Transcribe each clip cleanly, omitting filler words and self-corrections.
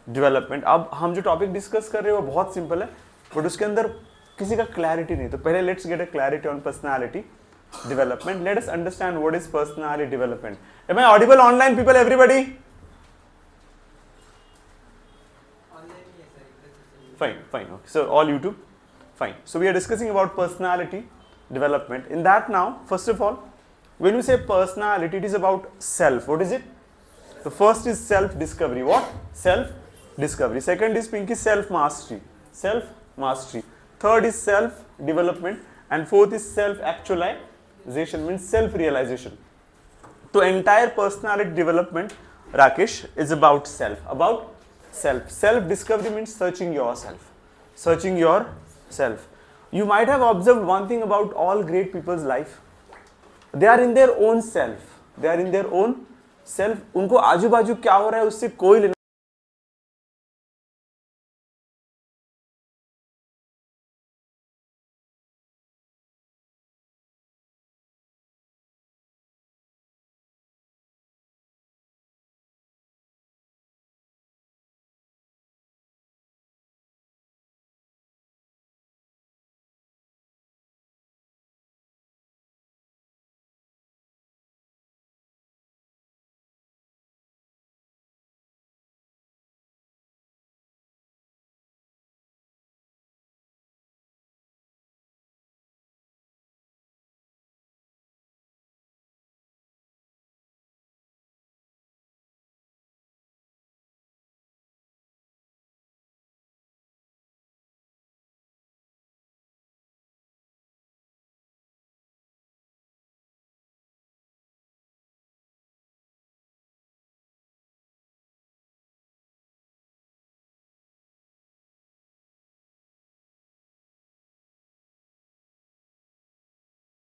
Development. अब हम जो टॉपिक डिस्कस कर रहे हैं वो बहुत सिंपल है, बट उसके अंदर किसी का क्लैरिटी नहीं. तो पहले let's get a clarity on personality development. Let us understand what is personality development. Am I audible online, people? Everybody? Fine. Okay. So all YouTube? Fine. So we are discussing about personality development. In that now, first of all, when we say personality, it is about self. What is it? The first is self-discovery. What? Self-discovery. Second is Pinky self-mastery. Self-mastery. Third is self-development. And fourth is self-actualization. Means self-realization. So entire personality development, Rakesh, is about self. About self. Self-discovery means searching yourself. Searching yourself. You might have observed one thing about all great people's life. They are in their own self. They are in their own self. उनको आजू बाजू क्या हो रहा है उससे कोई लेना.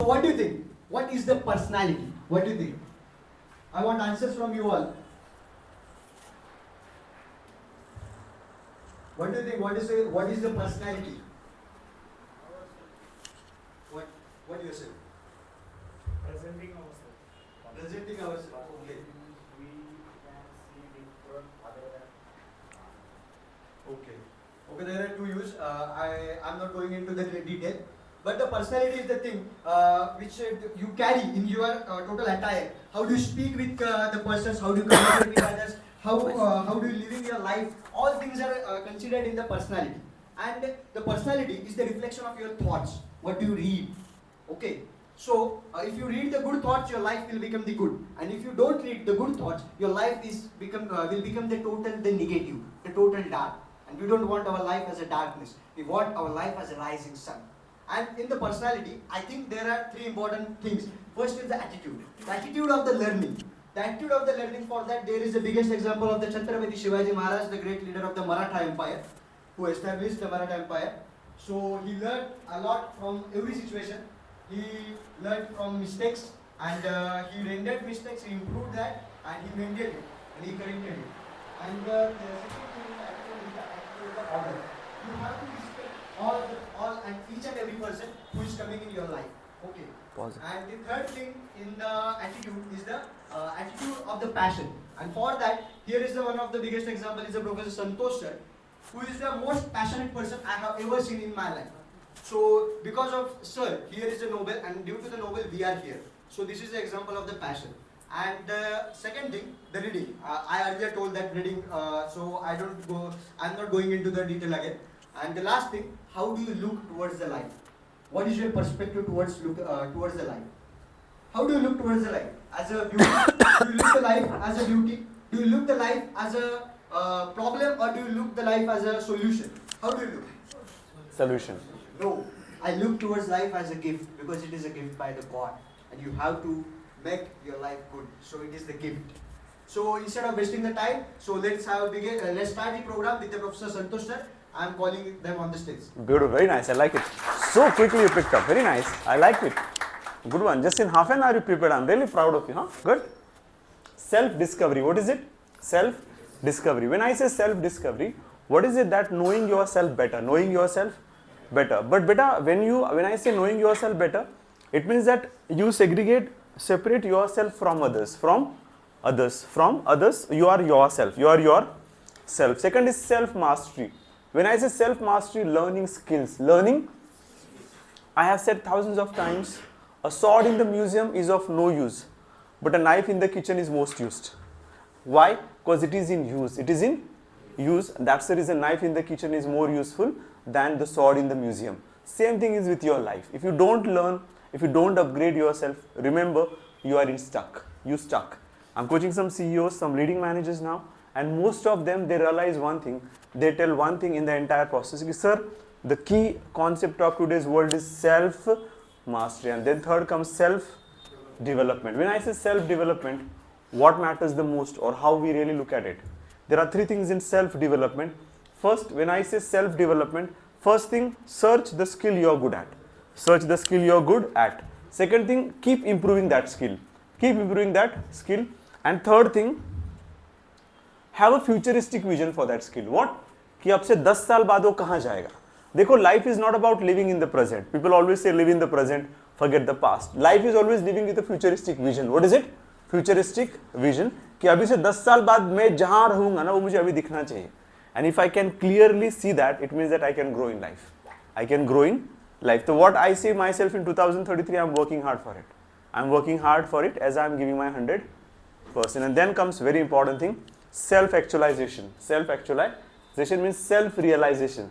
What do you think? What is the personality? What do you think? I want answers from you all. What do you think? What is the personality? What do you say? Presenting ourselves. Presenting ourselves. Okay. We can see different other than. Okay. Okay, there are two views. I'm not going into the detail. But the personality is the thing which you carry in your total attire. How do you speak with the persons? How do you communicate with others? How do you live in your life? All things are considered in the personality. And the personality is the reflection of your thoughts. What do you read? Okay. So if you read the good thoughts, your life will become the good. And if you don't read the good thoughts, your life will become the negative, the total dark. And we don't want our life as a darkness. We want our life as a rising sun. And in the personality, I think there are three important things. First is the attitude. The attitude of the learning. The attitude of the learning, for that there is the biggest example of the Chhatrapati Shivaji Maharaj, the great leader of the Maratha Empire, who established the Maratha Empire. So he learned a lot from every situation. He learned from mistakes, and he rendered mistakes, he improved that, and he mended it, and he corrected it. And the second thing is the attitude of the order. You have to respect all and each and every person who is coming in your life. Okay. Pause. And the third thing in the attitude is the attitude of the passion. And for that, here is one of the biggest example is the Professor Santosh sir, who is the most passionate person I have ever seen in my life. So because of sir, here is the Nobel, and due to the Nobel we are here. So this is the example of the passion. And the second thing, the reading. I earlier told that reading, so I'm not going into the detail again. And the last thing, how do you look towards the life? What is your perspective towards the life? How do you look towards the life? As a beauty? Do you look the life as a beauty? Do you look the life as a problem, or do you look the life as a solution? How do you look? Solution. No, I look towards life as a gift, because it is a gift by the God, and you have to make your life good. So it is the gift. So instead of wasting the time, so let's start the program with the Professor Santosh sir. I am calling them on the stage. Beautiful, very nice. I like it. So quickly you picked up. Very nice. I like it. Good one. Just in half an hour you prepared. I'm really proud of you. Huh? Good. Self-discovery. What is it? Self-discovery. When I say self-discovery, what is it that knowing yourself better? Knowing yourself better. But beta, when I say knowing yourself better, it means that you separate yourself from others. You are yourself. You are your self. Second is self-mastery. When I say self-mastery, learning skills. Learning, I have said thousands of times, a sword in the museum is of no use, but a knife in the kitchen is most used. Why? Because it is in use. It is in use. That's the reason knife in the kitchen is more useful than the sword in the museum. Same thing is with your life. If you don't learn, if you don't upgrade yourself, remember, you are stuck. You stuck. I'm coaching some CEOs, some leading managers now, and most of them, they realize one thing. They tell one thing in the entire process. Sir, the key concept of today's world is self-mastery. And then third comes self-development. When I say self-development, what matters the most or how we really look at it? There are three things in self-development. First, when I say self-development, first thing, search the skill you're good at. Search the skill you're good at. Second thing, keep improving that skill. Keep improving that skill. And third thing, have a futuristic vision for that skill. What? कि अब से 10 साल बाद वो कहाँ जाएगा? देखो, life is not about living in the present. People always say live in the present, forget the past. Life is always living with a futuristic vision. What is it? Futuristic vision. कि अभी से 10 साल बाद मैं जहाँ रहूँगा ना वो मुझे अभी दिखना चाहिए. And if I can clearly see that, it means that I can grow in life. I can grow in life. So what I see myself in 2033, I'm working hard for it. I'm working hard for it as I'm giving my 100%. And then comes very important thing, self-actualization. Self-actualization means self-realization.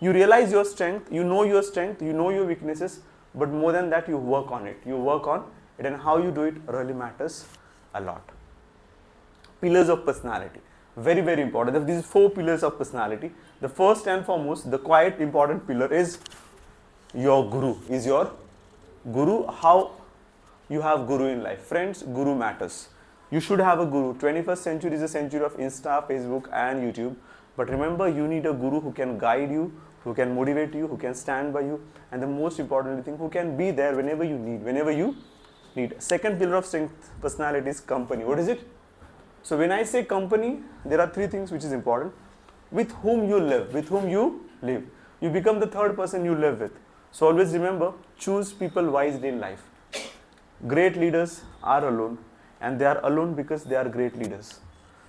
You realize your strength, you know your weaknesses, but more than that, you work on it. You work on it, and how you do it really matters a lot. Pillars of personality. Very, very important. These 4 pillars of personality. The first and foremost, the quite important pillar is your guru. Is your guru. How you have guru in life. Friends, guru matters. You should have a guru. 21st century is a century of Insta, Facebook and YouTube. But remember, you need a guru who can guide you, who can motivate you, who can stand by you. And the most important thing, who can be there whenever you need. Second pillar of strength personality is company. What is it? So when I say company, there are 3 things which is important. With whom you live. With whom you live. You become the third person you live with. So always remember, choose people wisely in life. Great leaders are alone, and they are alone because they are great leaders.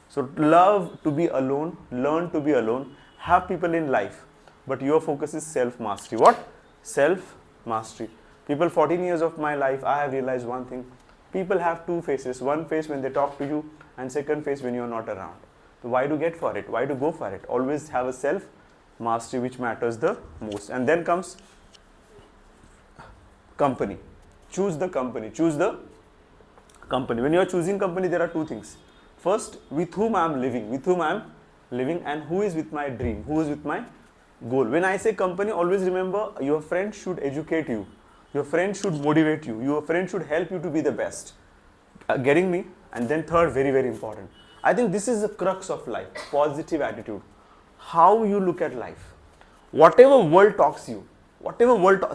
So love to be alone, learn to be alone, have people in life, but your focus is self-mastery. What? Self-mastery. People 14 years of my life, I have realized one thing. People have 2 faces. One face when they talk to you, and second face when you are not around. So why to get for it? Why to go for it? Always have a self-mastery which matters the most. And then comes company. Choose the company. Choose the company. When you are choosing company, there are 2 things. First, with whom I am living. With whom I am living, and who is with my dream. Who is with my goal. When I say company, always remember, your friend should educate you. Your friend should motivate you. Your friend should help you to be the best. Getting me? And then third, very, very important. I think this is the crux of life. Positive attitude. How you look at life. Whatever world talks you.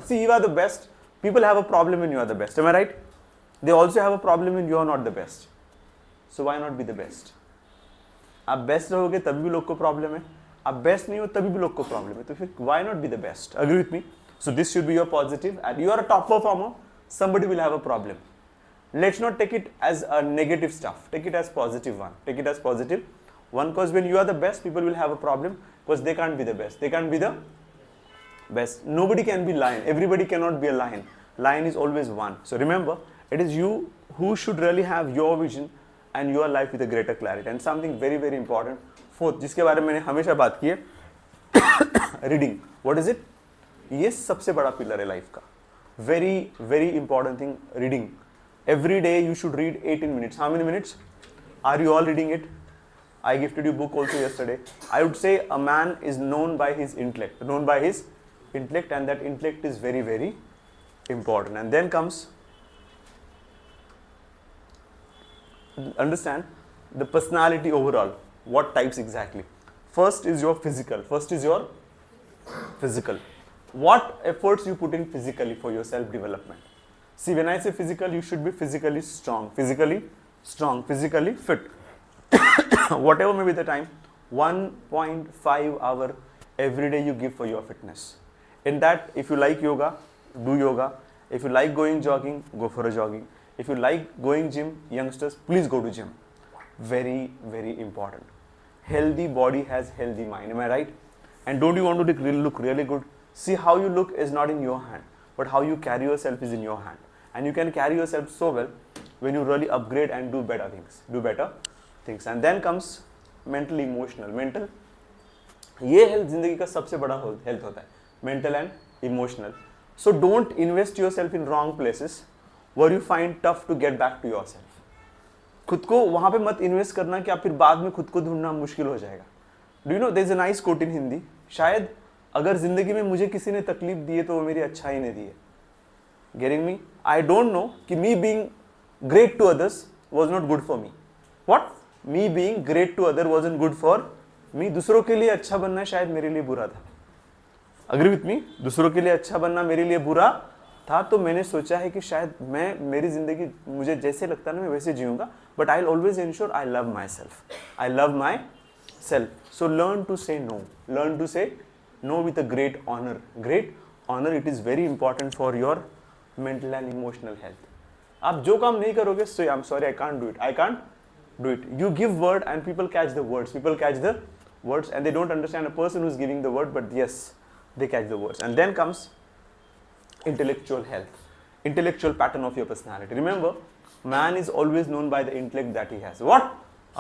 See, you are the best. People have a problem when you are the best. Am I right? They also have a problem when you are not the best. So why not be the best? आप best रहोगे तभी भी लोग को problem है, आप best नहीं हो तभी भी लोग को प्रॉब्लम है, तो फिर why not be the best? Agree with me? So this should be your positive, and you are a top performer, somebody will have a problem. Let's not take it as a negative stuff. Take it as positive one. Take it as positive one, because when you are the best, people will have a problem because they can't be the best. They can't be the best. Nobody can be lion. Everybody cannot be a lion. Lion is always one. So remember, it is you who should really have your vision and your life with a greater clarity. And something very, very important. Fourth, जिसके बारे में मैंने हमेशा बात की है, reading. What is it? ये सबसे बड़ा पिलर है लाइफ का. Very, very important thing, reading. Every day you should read 18 minutes. How many minutes? Are you all reading it? I gifted you book also yesterday. I would say a man is known by his intellect. Known by his intellect, and that intellect is very, very important. And then comes, understand the personality overall. What types exactly? First is your physical. What efforts you put in physically for your self-development? See, when I say physical, you should be physically strong, physically fit. Whatever may be the time, 1.5 hour every day you give for your fitness. In that, if you like yoga, do yoga. If you like going jogging, go for a jogging. If you like going gym, youngsters, please go to gym. Very, very important. healthy body has healthy mind. Am I right? And don't you want to look really good? See, how you look is not in your hand, but how you carry yourself is in your hand. And you can carry yourself so well when you really upgrade and do better things. And then comes mental, emotional. Mental, ये health जिंदगी का सबसे बड़ा health होता है, mental and emotional. So don't invest yourself in wrong places where you find tough to get back to yourself. खुद को वहां पे मत इन्वेस्ट करना कि आप फिर बाद में खुद को ढूंढना मुश्किल हो जाएगा. Do you know there is a nice quote in Hindi, शायद अगर जिंदगी में मुझे किसी ने तकलीफ दी है तो वो मेरी अच्छाई ने दी है. Getting me? I don't know कि me being great to others was not good for me. What? Me being great to other wasn't good for me. दूसरों के लिए अच्छा बनना शायद मेरे लिए बुरा था. Agree with me? दूसरों के लिए अच्छा बनना मेरे लिए बुरा था, तो मैंने सोचा है कि शायद मैं मेरी जिंदगी मुझे जैसे लगता है ना मैं वैसे जीऊंगा, but I will always ensure I love myself. I love myself. So learn to say no. Learn to say no with a great honour. Great honour, it is very important for your mental and emotional health. आप जो काम नहीं करोगे, so I am sorry, I can't do it, I can't do it. You give word and people catch the words. People catch the words and they don't understand a person who's giving the word, but yes, they catch the words. And then comes intellectual health, intellectual pattern of your personality. Remember, man is always known by the intellect that he has. What?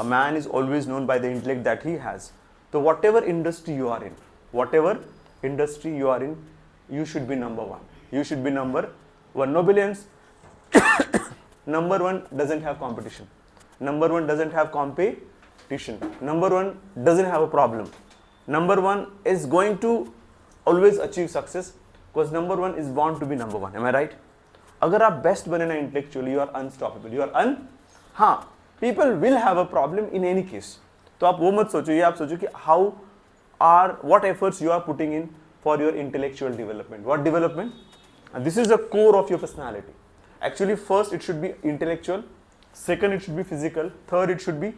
A man is always known by the intellect that he has. So whatever industry you are in, whatever industry you are in, you should be number one. You should be number one. No billions. Number one doesn't have competition. Number one doesn't have competition. Number one doesn't have a problem. Number one is going to always achieve success because number one is born to be number one. Am I right? अगर आप best बने ना intellectually, you are unstoppable. You are हाँ, people will have a problem in any case. तो आप वो मत सोचो, ये आप सोचो कि what efforts you are putting in for your intellectual development. What development? And this is the core of your personality. Actually, first it should be intellectual. Second, it should be physical. Third, it should be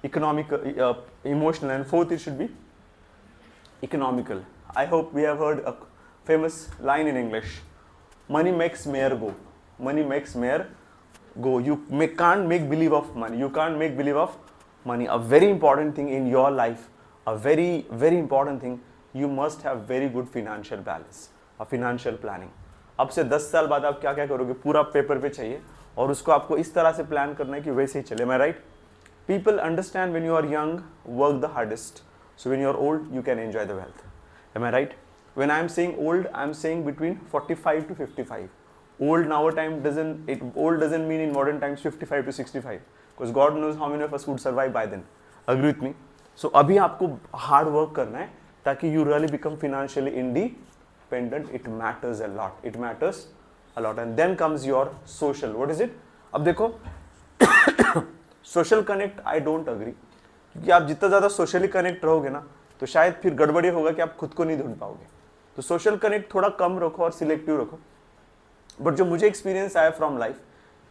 economical, emotional, and fourth, it should be economical. I hope we have heard a famous line in English: "Money makes mayor go." Money makes mayor go. You can't make believe of money. You can't make believe of money. A very important thing in your life, a very, very important thing. You must have very good financial balance, a financial planning. अब से 10 साल बाद आप क्या क्या करोगे पूरा paper पे चाहिए और उसको आपको इस तरह से प्लान करना है कि वैसे ही चले. Am I right? People understand when you are young, work the hardest. So when you are old, you can enjoy the wealth. Am I right? When I am saying old, I am saying between 45 to 55. Old now time old doesn't mean in modern times 55 to 65. Because God knows how many of us would survive by then. Agree with me? So अभी आपको hard work करना है ताकि you really become financially independent. It matters a lot. It matters a lot. And then comes your social. What is it? अब देखो social connect, I don't agree. क्योंकि आप जितना ज़्यादा socially connect रहोगे ना तो शायद फिर गड़बड़ी होगा कि आप खुद को नहीं ढूंढ पाओगे. तो social connect थोड़ा कम रखो और सिलेक्टिव रखो. बट जो मुझे एक्सपीरियंस आया फ्रॉम लाइफ,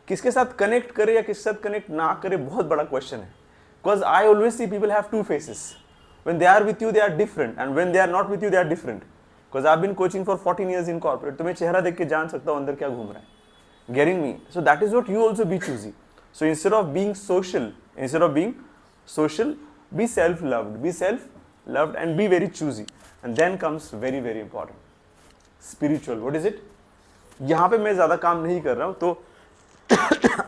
किसके साथ कनेक्ट करे या किसके साथ कनेक्ट ना करे बहुत बड़ा क्वेश्चन है. Because I always see people have two faces. When they are with you they are different and when they are not with you they are different. Because I have been coaching for 14 years in corporate. तो मैं चेहरा देख के जान सकता हूँ अंदर क्या घूम रहा है. Getting me? So that is what you also be choosy. So instead of being social, be self-loved and be very choosy. And then comes very, very important, spiritual. What is it? यहाँ पे मैं ज़्यादा काम नहीं कर रहा हूँ तो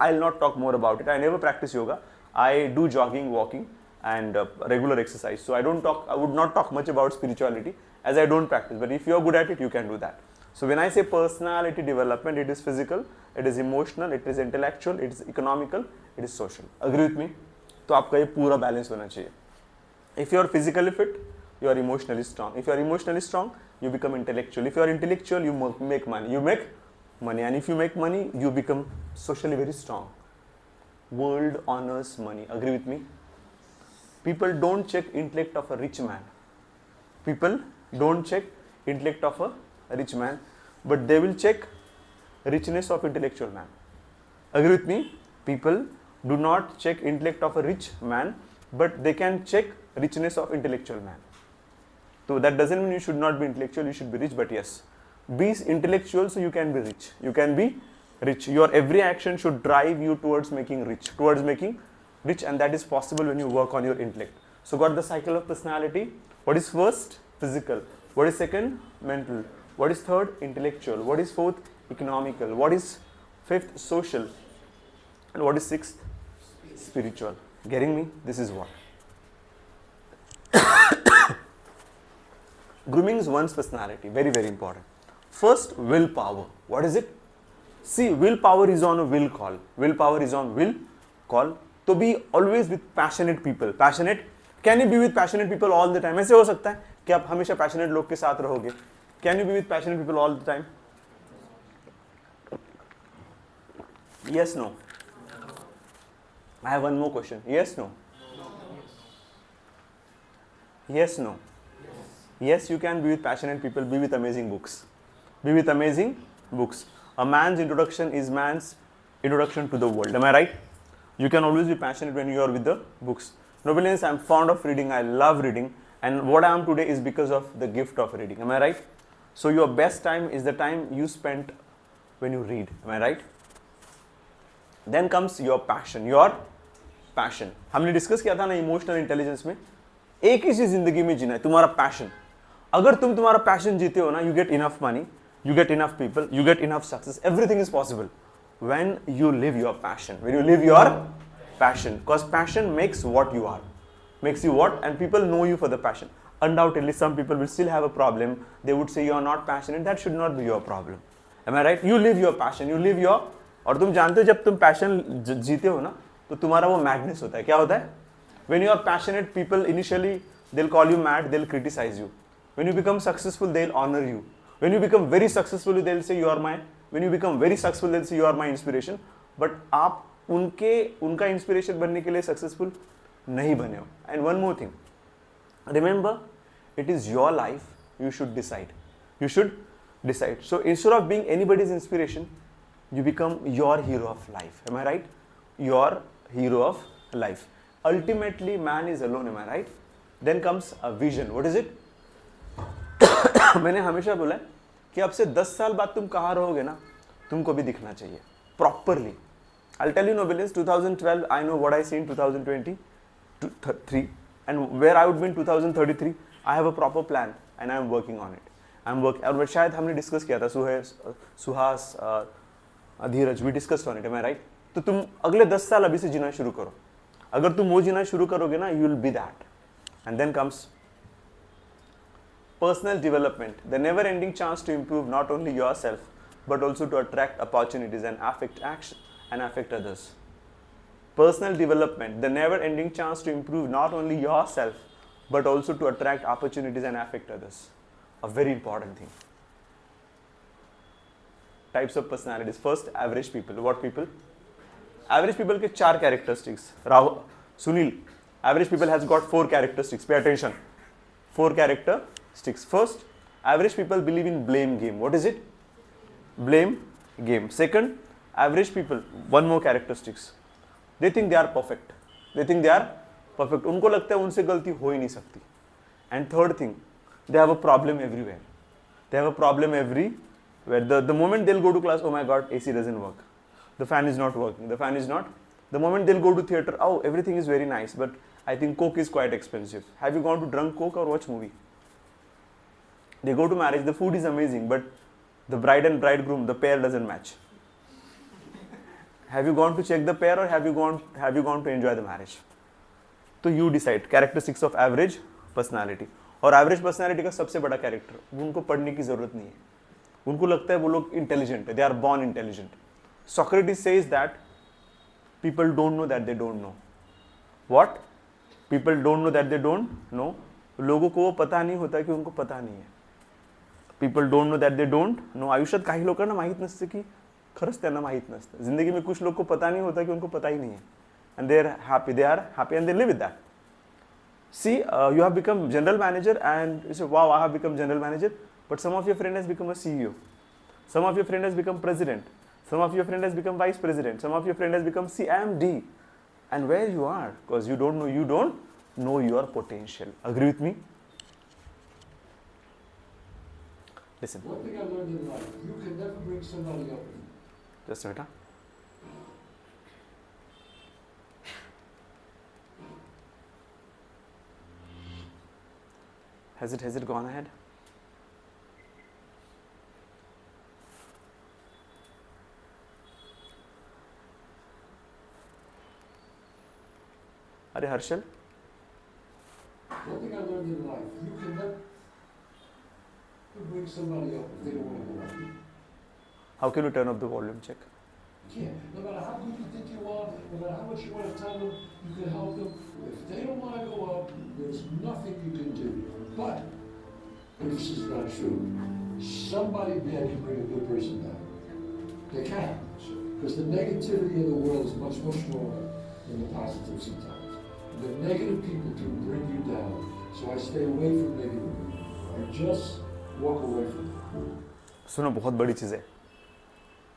I'll not talk more about it. I never practice yoga. I do jogging, walking and regular exercise. So I would not talk much about spirituality as I don't practice. But if you're good at it, you can do that. So when I say personality development, it is physical, it is emotional, it is intellectual, it is economical, it is social. Agree with me? तो आपका ये पूरा balance होना चाहिए. If you are physically fit, you are emotionally strong. If you are emotionally strong, you become intellectual. If you are intellectual, you make money. You make money, and if you make money, you become socially very strong. World honors money. Agree with me? People don't check intellect of a rich man. People don't check intellect of a rich man, but they will check richness of intellectual man. Agree with me? People do not check intellect of a rich man, but they can check richness of intellectual man. So that doesn't mean you should not be intellectual, you should be rich, but yes, be intellectual so you can be rich. You can be rich. Your every action should drive you towards making rich, and that is possible when you work on your intellect. So got the cycle of personality. What is first? Physical. What is second? Mental. What is third? Intellectual. What is fourth? Economical. What is fifth? Social. And what is sixth? Spiritual. Getting me? This is what. Grooming is one's personality. Very, very important. First, willpower. What is it? See, willpower is on a will call. Willpower is on will call. To be always with passionate people. Passionate. Can you be with passionate people all the time? ऐसे हो सकता है कि आप हमेशा passionate लोग के साथ रहोगे. Can you be with passionate people all the time? Yes, no. I have one more question. Yes, no. Yes, no. Yes, you can be with passionate people. Be with amazing books. Be with amazing books. A man's introduction is man's introduction to the world. Am I right? You can always be passionate when you are with the books. Nobelians, I am fond of reading. I love reading. And what I am today is because of the gift of reading. Am I right? So your best time is the time you spent when you read. Am I right? Then comes your passion. Your passion. हमने discuss किया था ना emotional intelligence में. एक ही चीज जिंदगी में जीना है, तुम्हारा पैशन. अगर तुम तुम्हारा पैशन जीते हो ना, you get enough money, you get enough people, you get enough success. Everything is possible when you live your passion. When you live your passion, because passion makes what you are, makes you what, and people know you for the passion. Undoubtedly, some people will still have a problem. They would say you are not passionate. That should not be your problem. Am I right? You live your passion. You live your. और तुम जानते हो जब तुम passion जीते हो ना, तो तुम्हारा वो मैडनेस होता है. क्या होता है? When you are passionate, people initially they'll call you mad. They'll criticize you. When you become successful, they'll honor you. When you become very successful, they'll say you are my. When you become very successful, they'll say you are my inspiration. But आप उनका inspiration बनने के लिए successful नहीं बने हो. And one more thing. Remember, it is your life. You should decide. You should decide. So instead of being anybody's inspiration, you become your hero of life. Am I right? Your hero of life. Ultimately, man is alone. Am I right? Then comes a vision. What is it? मैंने हमेशा बोला है कि अब से 10 साल बाद तुम कहाँ रहोगे ना, तुमको भी दिखना चाहिए properly. I'll tell you, Nobelians, 2012, I know what I see in 2023 and where I would be in 2033. I have a proper plan and I am working on it. I'm working. और शायद हमने डिस्कस किया था सुहास धीरज, we discussed on it. Am I right? तो तुम अगले 10 साल अभी से जीना शुरू करो. अगर तुम वो जीना शुरू करोगे ना, you will be that. And then comes personal development, the never-ending chance to improve not only yourself but also to attract opportunities and affect action and affect others. Personal development, the never-ending chance to improve not only yourself but also to attract opportunities and affect others. A very important thing. Types of personalities. First, average people. What people? Average people के 4 characteristics. Sunil, average people has got 4 characteristics. Pay attention. 4 characteristics. First, average people believe in blame game. What is it? Blame game. Second, average people, one more characteristics. They think they are perfect. They think they are perfect. उनको लगता है उनसे गलती हो ही नहीं सकती. And third thing, they have a problem everywhere. They have a problem everywhere. The moment they'll go to class, oh my God, AC doesn't work. The fan is not working. The fan is not. The moment they'll go to theater, oh, everything is very nice, but I think Coke is quite expensive. Have you gone to drunk Coke or watch movie? They go to marriage, the food is amazing, but the bride and bridegroom, the pair doesn't match. Have you gone to check the pair or have you gone to enjoy the marriage? So you decide. Characteristics of average personality. और average personality का सबसे बड़ा character, उनको पढ़ने की जरूरत नहीं है. उनको लगता है वो लोग intelligent है. They are born intelligent. Socrates says that people don't know that they don't know. What? People don't know that they don't know. लोगों को वो पता नहीं होता कि उनको पता नहीं है. People don't know that they don't know. आयुष्यात काही लोकांना माहित नसते की खरंच त्यांना माहित नसतं. जिंदगी में कुछ लोग को पता नहीं होता कि उनको पता ही नहीं है. And they are happy and they live with that. See, you have become general manager and you say, wow, I have become general manager, but some of your friend has become a CEO. Some of your friend has become president. Some of your friend has become vice president. Some of your friend has become CMD. And where you are, because you don't know your potential. Agree with me? Listen. One thing I learned in life, you can never bring somebody up. Just a minute. Has it gone ahead? Are Harshal? One thing I learned in life, you can never bring somebody up if they don't want to go up. How can you turn up the volume? Check. You can't. No matter how good you think you are, no matter how much you want to tell them, you can help them. If they don't want to go up, there's nothing you can do. But this is not true. Somebody bad can bring a good person down. They can. Because the negativity in the world is much, much stronger than the positive sometimes. The negative people can bring you down. So I stay away from negative people. I just walk away from them. सुनो बहुत बड़ी चीज़ है.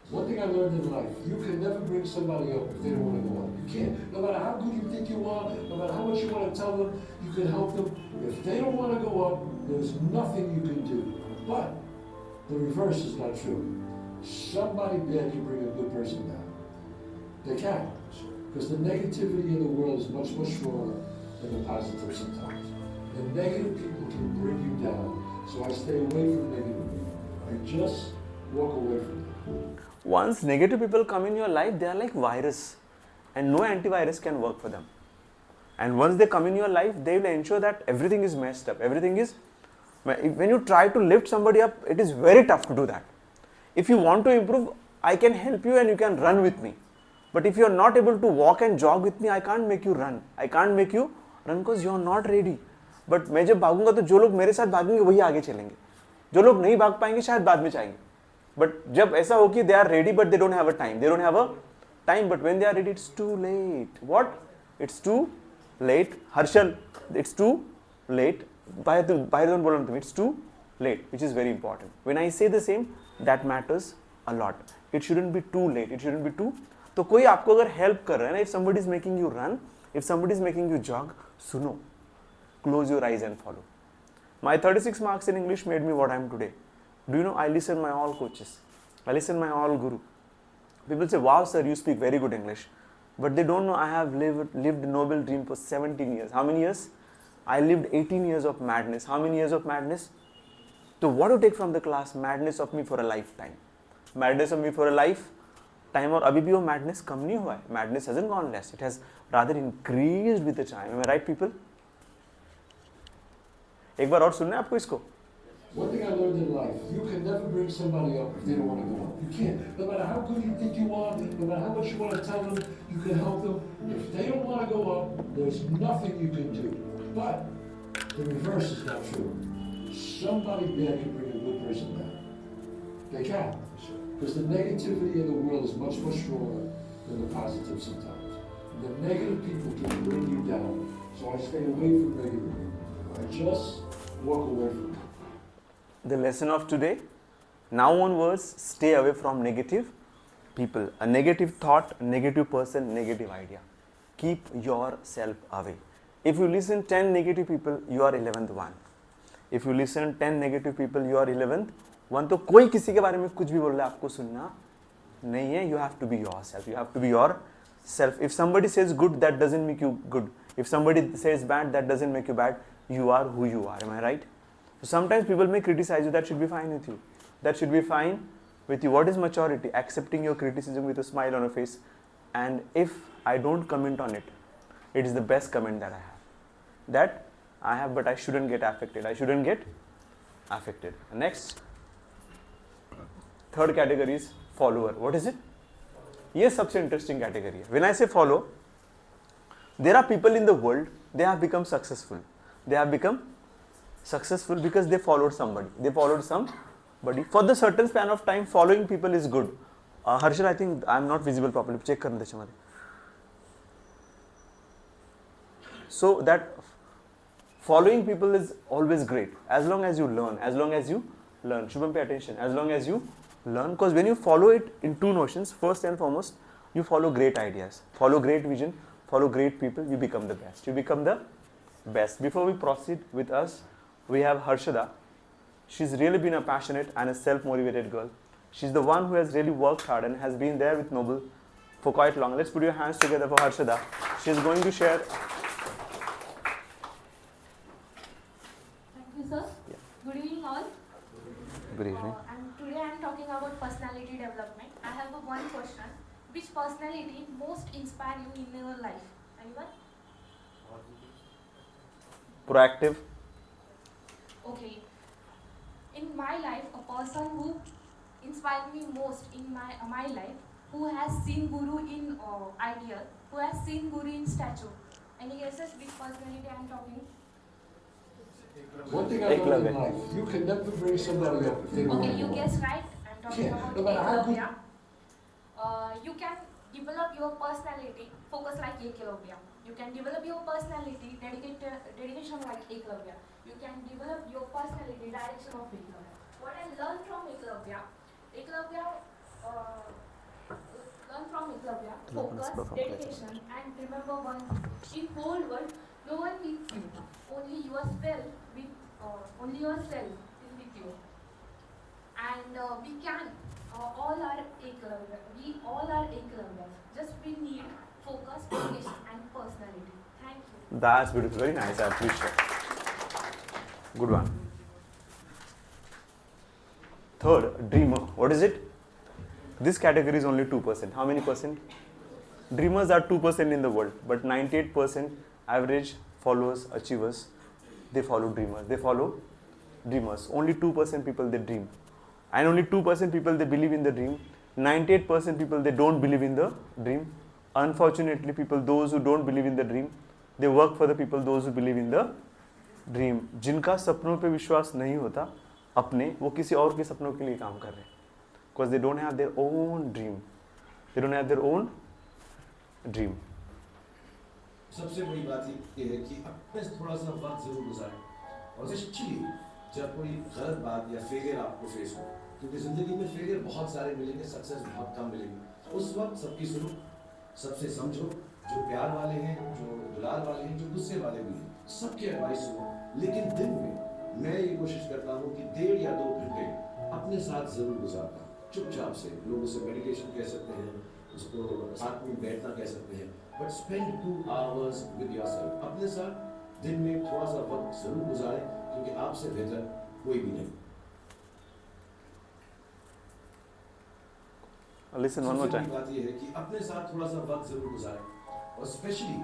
One thing I learned in life, you can never bring somebody up if they don't want to go up. You can't. No matter how good you think you are, no matter how much you want to tell them, you can help them. If they don't want to go up, there's nothing you can do. But the reverse is not true. Somebody bad can bring a good person down. They can. Because the negativity in the world is much, much stronger than the positive sometimes. The negative people can bring you down. So I stay away from negative people. I just walk away from them. Once negative people come in your life, they are like virus, and no antivirus can work for them. And once they come in your life, they will ensure that everything is messed up. Everything is, when you try to lift somebody up, it is very tough to do that. If you want to improve, I can help you and you can run with me. But if you are not able to walk and jog with me, I can't make you run. I can't make you run because you are not ready. But मैं जब भागूंगा तो जो लोग मेरे साथ भागेंगे वही आगे चलेंगे. जो लोग नहीं भाग पाएंगे शायद बाद में जाएंगे. But जब ऐसा हो कि they are ready but they don't have a time. They don't have a time, but when they are ready, it's too late. What? It's too late. Harshal, it's too late. बाहर बोलना तुम. It's too late, which is very important. When I say the same, that matters a lot. It shouldn't be too late. It shouldn't be too. तो कोई आपको अगर help कर रहा है ना, if somebody is making you run, if somebody is making you jog, सुनो. Close your eyes and follow. My 36 marks in English made me what I am today. Do you know, I listen my all coaches. I listen my all guru. People say, wow sir, you speak very good English. But they don't know I have lived Nobel dream for 17 years. How many years? I lived 18 years of madness. How many years of madness? So what to take from the class? Madness of me for a lifetime. Madness of me for a lifetime, और अभी भी वो madness कम नहीं हुआ है. Madness hasn't gone less. It has rather increased with the time. Am I right, people? एक बार और सुनना है आपको इसको. One thing I learned in life, you can never bring somebody up if they don't want to go up. You can't. No matter how good you think you are, no matter how much you want to tell them, you can help them. If they don't want to go up, there's nothing you can do. But the reverse is not true. Somebody bad can bring a good person down. They can. Because the negativity in the world is much, much stronger than the positive sometimes. The negative people can bring you down. So I stay away from negative people. I just walk away from them. The lesson of today, now onwards, stay away from negative people. A negative thought, negative person, negative idea. Keep yourself away. If you listen 10 negative people, you are 11th one. If you listen 10 negative people, you are 11th one. तो कोई किसी के बारे में कुछ भी बोल रहा है आपको सुनना नहीं है. You have to be yourself. You have to be yourself. If somebody says good, that doesn't make you good. If somebody says bad, that doesn't make you bad. You are who you are. Am I right? So sometimes people may criticize you. That should be fine with you. That should be fine with you. What is maturity? Accepting your criticism with a smile on your face. And if I don't comment on it, it is the best comment that I have. That I have, but I shouldn't get affected. I shouldn't get affected. Next, third category is follower. What is it? Yes, सबसे interesting category. When I say follow, there are people in the world, they have become successful. They have become successful because they followed somebody. They followed somebody. For the certain span of time, following people is good. Harshal, I think I am not visible properly. Check करने दे. So that following people is always great. As long as you learn. As long as you learn. Shubham, pay attention. As long as you learn. Because when you follow it in two notions, first and foremost, you follow great ideas. Follow great vision. Follow great people. You become the best. You become the best. Before we proceed with us, we have Harshada. She's really been a passionate and a self-motivated girl. She's the one who has really worked hard and has been there with Nobel for quite long. Let's put your hands together for Harshada. She's going to share. Thank you, sir. Good evening. And today I am talking about personality development. I have one question. Which personality most inspire you in your life? Anyone? Proactive. Okay. In my life, a person who inspired me most in my life, who has seen Guru in ideal, who has seen Guru in statue. Any guesses which personality I am talking? One thing I learned Eklavya. in life, you can never bring somebody up if they don't Okay, want to you go up. guessed right. I'm talking Yeah, about no matter how good- Eklavya. You can develop your personality, focus like Eklavya. You can develop your personality, dedication like Eklavya. You can develop your personality, direction of Eklavya. What I learned from Eklavya, learn from Eklavya, focus, dedication, and remember one thing. In whole world, no one with you. Only yourself is with you. And we can all are Eklavya. We all are Eklavya. Just we need focus, dedication, and personality. Thank you. That's beautiful. Very nice. I appreciate. Good one. Third, dreamer. What is it? This category is only 2%. How many percent? Dreamers are 2% in the world, but 98% average followers, achievers, they follow dreamers. They follow dreamers. Only 2% people they dream. And only 2% people they believe in the dream. 98% people they don't believe in the dream. Unfortunately, people, those who don't believe in the dream, they work for the people, those who believe in the dream. जिनका सपनों पे विश्वास नहीं होता अपने, वो किसी और के सपनों के लिए काम कर रहे हैं. Because they don't have their own dream. They don't have their own dream. सबसे बड़ी बात ये है कि अपने से थोड़ा सा वक्त जरूर गुजारें और स्पेशली जब कोई गलत बात या फेलियर आपको फेस हो, क्योंकि जिंदगी में फेलियर बहुत सारे मिलेंगे, सक्सेस बहुत कम मिलेंगे. उस वक्त सबकी सुनो, सबसे समझो, जो प्यार वाले हैं, जो दुलार वाले हैं, जो गुस्से वाले भी हैं, सबकी एडवाइस सुनो. लेकिन दिन में मैं ये कोशिश करता हूँ कि 1.5 या 2 घंटे अपने साथ जरूर गुजारता हूँ, चुपचाप से. लोग उसे मेडिटेशन कह सकते हैं, उसको साथ में बैठना कह सकते हैं, but spend 2 hours with yourself. अपने साथ दिन में थोड़ा सा वक्त जरूर गुजारें, क्योंकि आपसे बेहतर कोई भी नहीं. Listen one more सबसे time. बड़ी बात ये है कि अपने साथ थोड़ा सा वक्त जरूर गुजारें और स्पेशली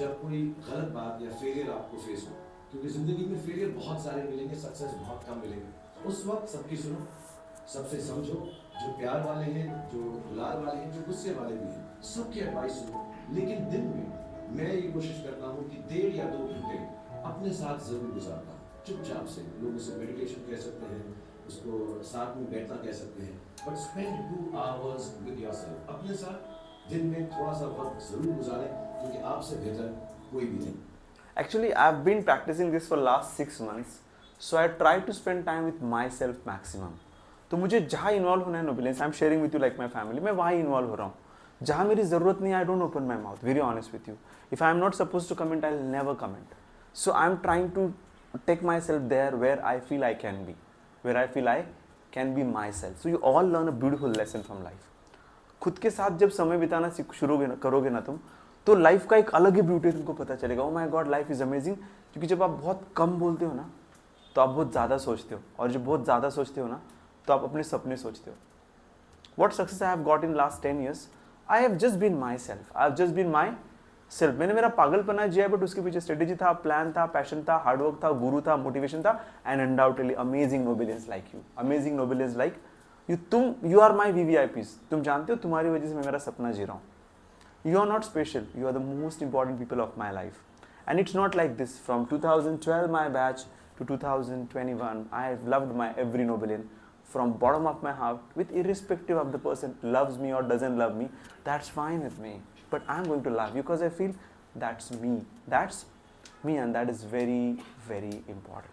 जब कोई गलत बात या फेलियर आपको फेस हो, क्योंकि जिंदगी में फेलियर बहुत सारे मिलेंगे, सक्सेस बहुत कम मिलेंगे. उस वक्त सबकी सुनो, सबसे समझो, जो प्यार वाले हैं, जो दुलार वाले हैं, जो गुस्से वाले भी हैं, सबकी एडवाइस सुनो. लेकिन दिन में मैं ये कोशिश करता हूँ कि 1.5 या 2 घंटे अपने साथ जरूर गुजारता हूँ, चुपचाप से. लोग उसे मेडिटेशन कह सकते हैं, उसको साथ में बैठना कह सकते हैं, but spend 2 hours with yourself. अपने साथ दिन में थोड़ा सा वक्त जरूर गुजारें, क्योंकि आपसे बेहतर कोई भी नहीं. Actually, I've been practicing this for last 6 months, so I try to spend time with myself maximum. तो मुझे जहाँ इन्वॉल्व होना है Nobelians, I am sharing with you like my family, मैं वहाँ इन्वॉल्व हो रहा हूँ. जहाँ मेरी ज़रूरत नहीं है, I don't open my mouth, very honest with you. If I am not suppose to comment, I will never comment. So I am trying to take myself there where I feel I can be, where I feel I can be myself. So you all learn a beautiful lesson from life. खुद के साथ जब समय बिताना शुरू करोगे ना तुम, तो लाइफ का एक अलग ही ब्यूटी तुमको पता चलेगा. Oh my God, life is amazing. क्योंकि जब आप बहुत कम बोलते हो ना, तो आप बहुत ज़्यादा सोचते हो, और जब बहुत ज़्यादा सोचते हो ना, तो आप अपने सपने सोचते हो. What success I have got in last 10 years, I have just been myself. I have just been myself. मैंने मेरा पागलपना जिया, बट उसके पीछे स्ट्रेटेजी था, प्लान था, पैशन था, हार्डवर्क था, गुरु था, मोटिवेशन था, and undoubtedly amazing Nobelians like you. Amazing Nobelians like you. You are my VVIPs. तुम जानते हो, तुम्हारी वजह से मैं मेरा सपना जी रहा हूँ. You are not special. You are the most important people of my life. And it's not like this. From 2012, my batch, to 2021, I have loved my every Nobelian from bottom of my heart, with irrespective of the person loves me or doesn't love me. That's fine with me. But I'm going to love you because I feel that's me. That's me, and that is very, very important.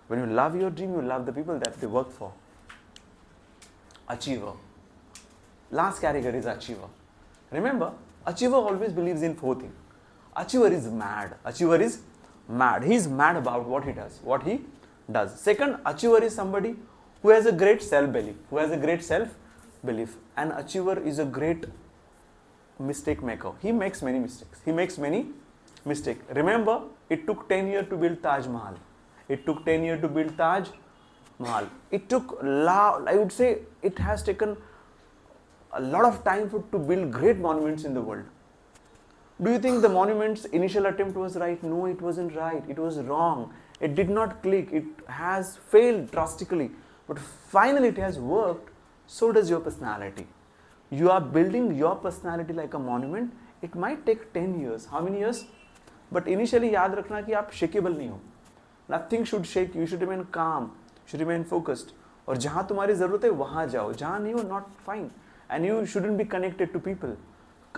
When you love your dream, you love the people that they work for. Achiever. Last category is achiever. Remember, achiever always believes in 4 things. Achiever is mad. Achiever is mad. He is mad about what he does, what he does. Second, achiever is somebody who has a great self-belief. An achiever is a great mistake maker. He makes many mistakes. Remember, it took 10 years to build Taj Mahal. It took 10 years to build Taj Mahal. It took, I would say, it has taken a lot of time to build great monuments in the world. Do you think the monument's initial attempt was right? No, it wasn't right. It was wrong. It did not click. It has failed drastically. But finally, it has worked. So does your personality. You are building your personality like a monument. It might take 10 years. How many years? But initially, याद रखना कि आप shakeable नहीं हो. Nothing should shake. You should remain calm. You should remain focused. और जहाँ तुम्हारी ज़रूरत है वहाँ जाओ. जहाँ नहीं हो, not fine. And you shouldn't be connected to people.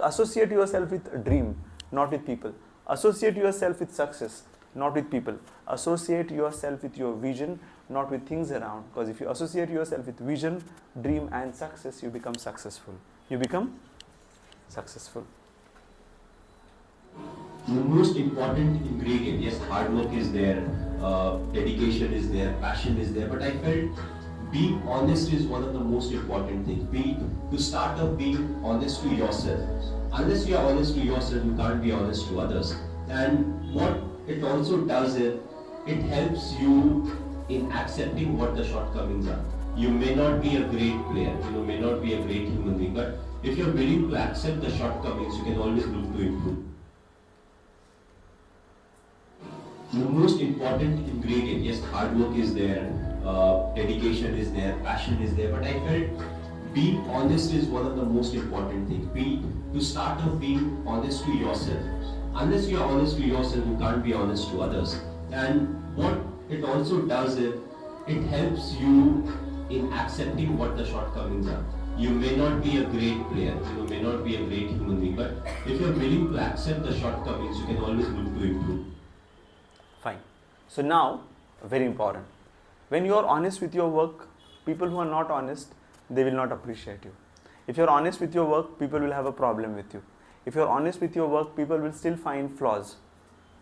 Associate yourself with a dream, not with people. Associate yourself with success, not with people. Associate yourself with your vision, not with things around. Because if you associate yourself with vision, dream and success, you become successful. You become successful. The most important ingredient, yes, hard work is there, dedication is there, passion is there, but I felt being honest is one of the most important things. To start up being honest to yourself. Unless you are honest to yourself, you can't be honest to others. And what it also does is, it helps you in accepting what the shortcomings are. You may not be a great player, you may not be a great human being, but if you're willing to accept the shortcomings, you can always look to improve. The most important ingredient, yes, hard work is there, dedication is there, passion is there, but I felt being honest is one of the most important things. To start off being honest to yourself. Unless you are honest to yourself, you can't be honest to others. And what it also does is, it helps you in accepting what the shortcomings are. You may not be a great player, you may not be a great human being, but if you're willing to accept the shortcomings, you can always look to improve. Fine. So now, very important. When you are honest with your work, people who are not honest, they will not appreciate you. If you are honest with your work, people will have a problem with you. If you are honest with your work, people will still find flaws.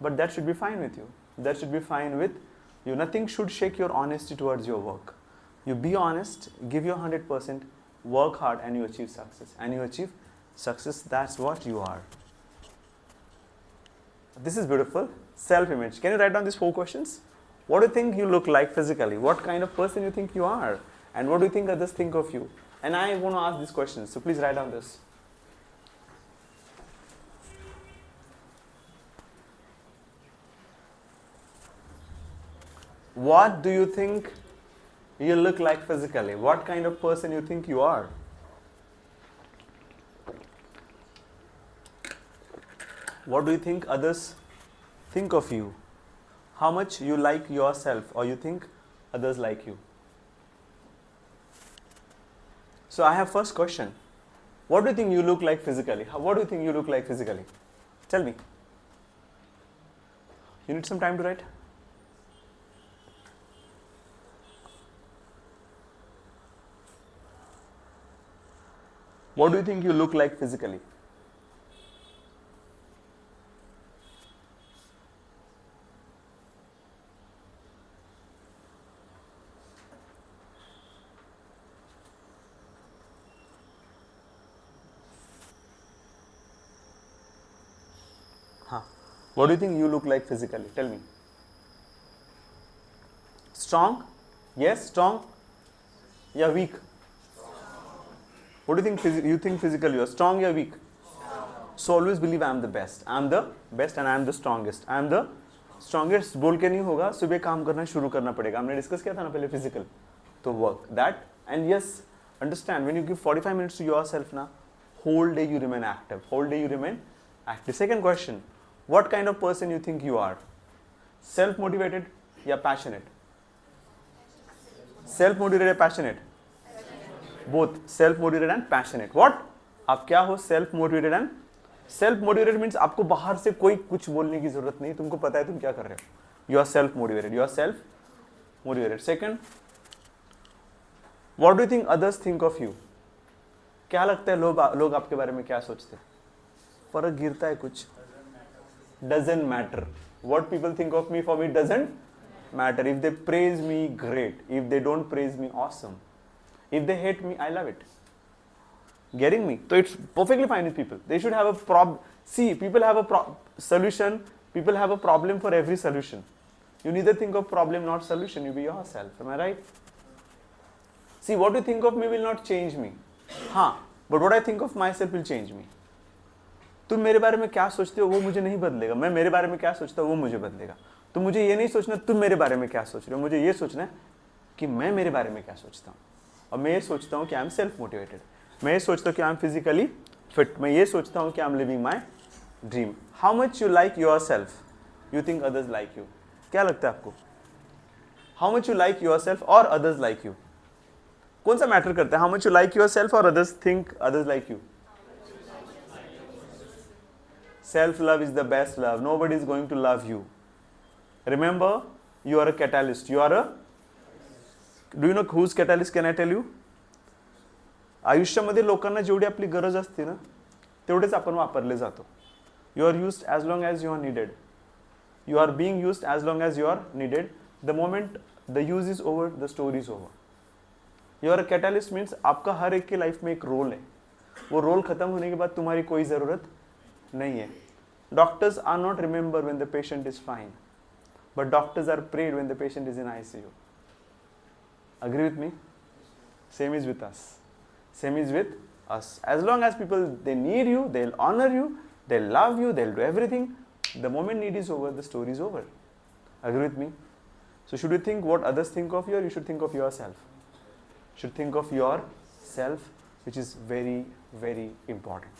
But that should be fine with you. That should be fine with you. Nothing should shake your honesty towards your work. You be honest, give your 100%, work hard, and you achieve success. And you achieve success, that's what you are. This is beautiful. Self-image. Can you write down these 4 questions? What do you think you look like physically? What kind of person you think you are? And what do you think others think of you? And I want to ask these questions, so please write down this. What do you think you look like physically? What kind of person you think you are? What do you think others think of you? How much you like yourself or you think others like you? So I have first question. What do you think you look like physically? What do you think you look like physically? Tell me. You need some time to write? What do you think you look like physically? What do you think you look like physically? Tell me. Strong? Yes, strong? Yeah, weak? What do you think you think physically you are? Strong or weak? So always believe I am the best. I am the best and I am the strongest. I am the strongest. बोल के नहीं होगा, सुबह काम करना शुरू करना पड़ेगा. हमने डिस्कस किया था ना पहले physical. तो work that and yes, understand when you give 45 minutes to yourself na, whole day you remain active. Whole day you remain active. Second question. What kind of person you think you are? Self-motivated या passionate? Self-motivated or passionate? Both. Self-motivated and passionate. What? आप क्या हो? Self-motivated and self-motivated means आपको बाहर से कोई कुछ बोलने की जरूरत नहीं. तुमको पता है तुम क्या कर रहे हो. You are self-motivated. You are self-motivated. Second, what do you think others think of you? क्या लगता है लोग आपके बारे में क्या सोचते हैं? फर्क गिरता है कुछ? Doesn't matter. What people think of me for me doesn't matter. If they praise me, great. If they don't praise me, awesome. If they hate me, I love it. Getting me? So it's perfectly fine with people. They should have a problem. See, people have a solution. People have a problem for every solution. You neither think of problem, not solution. You be yourself. Am I right? See, what you think of me will not change me. हाँ, but what I think of myself will change me. तुम मेरे बारे में क्या सोचते हो वो मुझे नहीं बदलेगा, मैं मेरे बारे में क्या सोचता हूँ वो मुझे बदलेगा. तो मुझे ये नहीं सोचना तुम मेरे बारे में क्या सोच रहे हो, मुझे ये सोचना है कि मैं मेरे बारे में क्या सोचता हूँ. और मैं ये सोचता हूँ कि आई एम सेल्फ मोटिवेटेड, मैं ये सोचता हूँ कि आई एम फिजिकली फिट, मैं ये सोचता हूँ कि I am living my dream. How much you like yourself, you think others like you. क्या लगता है आपको? How much you like yourself और अदर्स लाइक यू, कौन सा मैटर करता है? How much you like yourself और others think others like you. Self love is the best love. Nobody is going to love you. Remember, you are a catalyst. You are a. Do you know whose catalyst? Can I tell you? आयुष्यामध्ये लोकांना जेवढी आपली गरज असते ना तेवढेच आपण वापरले जातो. You are used as long as you are needed. You are being used as long as you are needed. The moment the use is over, the story is over. You are a catalyst means आपका हर एक के life में एक role है. वो role खत्म होने के बाद तुम्हारी कोई ज़रूरत नहीं है. Doctors are not remembered when the patient is fine, but doctors are prayed when the patient is in ICU. Agree with me? Same is with us. Same is with us. As long as people, they need you, they'll honor you, they'll love you, they'll do everything. The moment need is over, the story is over. Agree with me? So should you think what others think of you, or you should think of yourself? You should think of yourself, which is very, very important.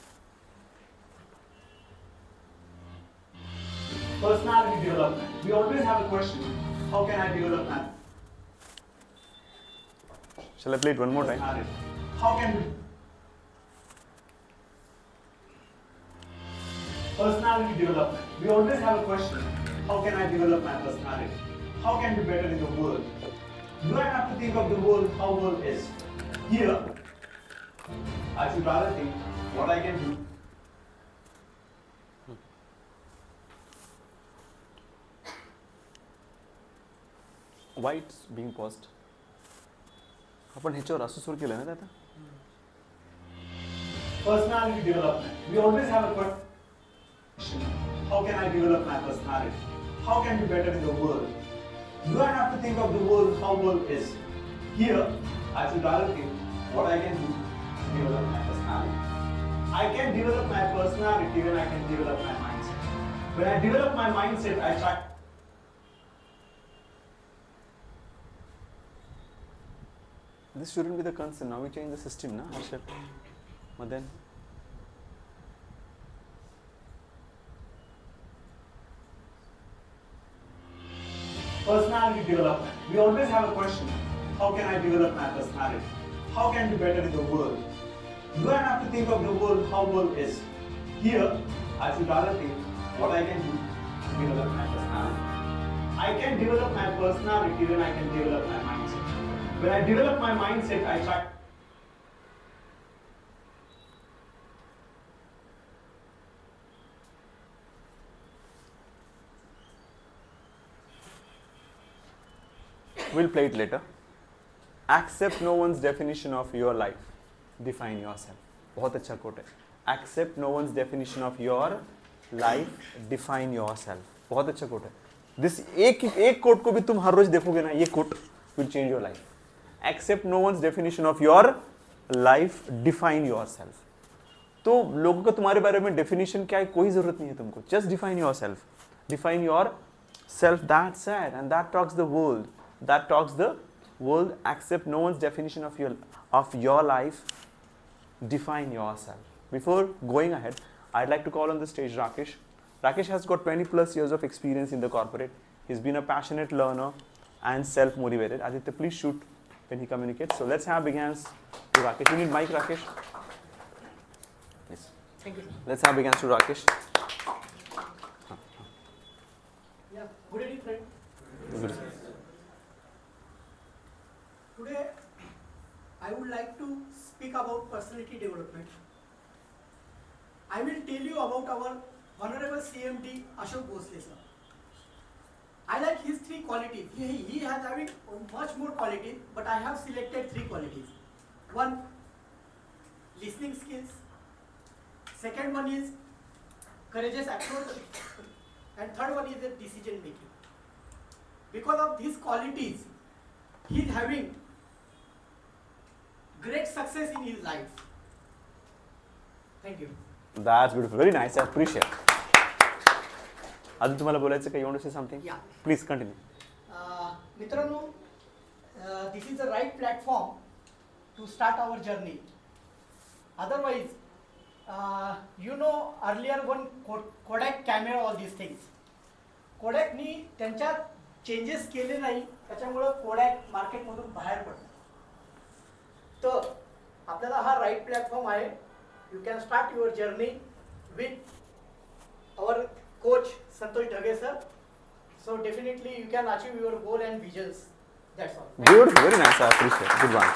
Personality development. We always have a question. How can I develop that? Shall I play it one more time? How can we? Personality development. We always have a question. How can I develop my personality? How can I be better in the world? Do I have to think of the world, how the world is? Here, I should rather think what I can do. Why it's being paused? आपण ह्याच्यावर असं सुरू केलं ना आता. Personality development. We always have a question. How can I develop my personality? How can I be better in the world? Do I have to think of the world, how the world is? Here, I should rather think what I can do to develop my personality. I can develop my personality when I can develop my mindset. When I develop my mindset, I try. This shouldn't be the concern. Now we change the system, na, Harshad? But then. Personality development. We always have a question. How can I develop my personality? How can I be better in the world? Do I have to think of the world, how the world is? Here, I should rather think what I can do to develop my personality. I can develop my personality when I can develop my mindset. When I develop my mindset, I try. We'll play it later. Accept no one's definition of your life. Define yourself. बहुत अच्छा coat है. Accept no one's definition of your life. Define yourself. बहुत अच्छा coat है. This एक coat को भी तुम हर रोज देखोगे ना, ये coat will change your life. Accept no one's definition of your life. Define yourself. तो लोगों का तुम्हारे बारे में definition क्या है कोई जरूरत नहीं है तुमको. Just define yourself. Define yourself. That's it, and that talks the world. That talks the world. Accept no one's definition of your life. Define yourself. Before going ahead, I'd like to call on the stage Rakesh. Rakesh has got 20 plus years of experience in the corporate. He's been a passionate learner and self-motivated. Aditya, please shoot when he communicates. So let's have big hands to Rakesh. You need mic, Rakesh? Yes. Thank you. Let's have big hands to Rakesh. Yeah. Good evening, friend. Good. Today, I would like to speak about personality development. I will tell you about our Honorable CMD Ashok Bhosle sir. I like his three qualities. He has having much more qualities, but I have selected three qualities. One, listening skills. Second one is courageous approach, and third one is the decision making. Because of these qualities, he is having great success in his life. Thank you. That's beautiful. Very nice. I appreciate. अजून तुम्हाला बोलायचं का? You want to say something? Yeah. Please continue. मित्रांनो, this is the right platform to start our journey. Otherwise, earlier when Kodak came out, all these things, Kodakनी त्यांच्यात changes केले नाही, त्याच्यामुळे Kodak मार्केटमधून बाहेर पडलं. तर आपल्याला हा राईट प्लॅटफॉर्म आहे. You can start your journey with our coach Santosh Dhage sir. So definitely you can achieve your goal and visions. That's all. Beautiful, very nice. I appreciate. Good one.